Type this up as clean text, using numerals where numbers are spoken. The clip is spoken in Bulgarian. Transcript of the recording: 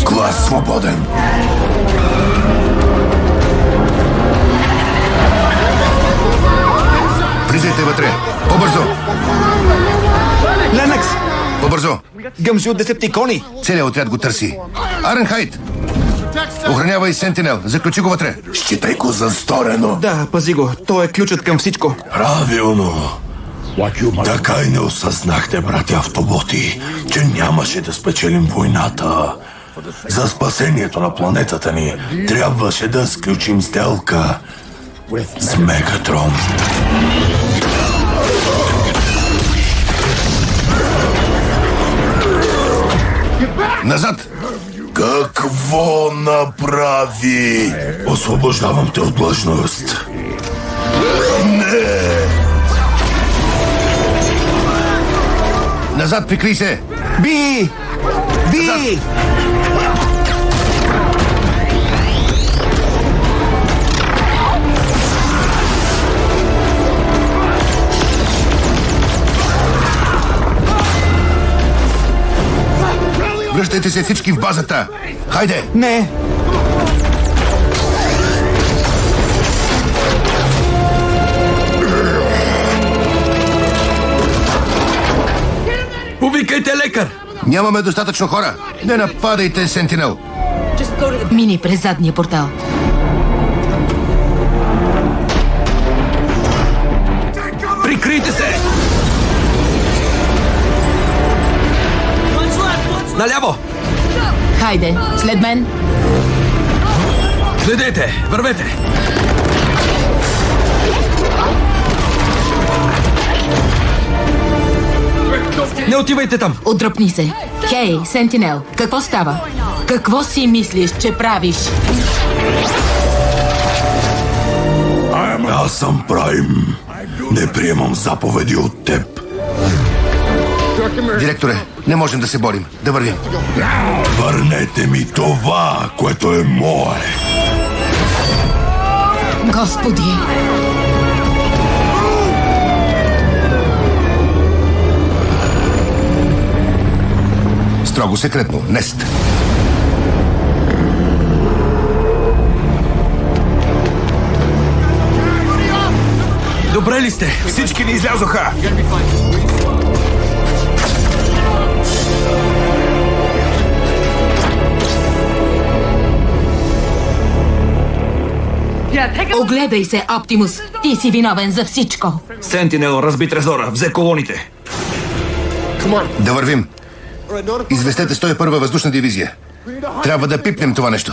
Клас свободен. Влизайте вътре. По-бързо. Ленекс! По-бързо. Гъмжи от десептикони! Целият отряд го търси. Аренхайт! Охранявай Сентинел. Заключи го вътре. Считай го за сторено. Да, пази го. Той е ключът към всичко. Правилно. Така и не осъзнахте, братя автоботи, че нямаше да спечелим войната. За спасението на планетата ни трябваше да сключим сделка с Мегатрон. Назад! Какво направи? Освобождавам те от длъжност. Не! Назад, прикри се! Би! Би! Връщайте се всички в базата! Хайде! Не! Повикайте лекар! Нямаме достатъчно хора! Не нападайте Сентинел! Мини през задния портал. Прикрийте се! Наляво! Хайде, след мен. Следете! Вървете! Не отивайте там! Отдръпни се. Хей, Сентинел, какво става? Какво си мислиш, че правиш? Аз съм Прайм. Не приемам заповеди от теб. Директоре, не можем да се борим. Да вървим. Върнете ми това, което е мое. Господи! Строго секретно. Нест. Добре ли сте? Всички ни излязоха! Огледай се, Оптимус. Ти си виновен за всичко. Сентинел разби трезора. Взе колоните. Да вървим. Известете 101-а въздушна дивизия. Трябва да пипнем това нещо.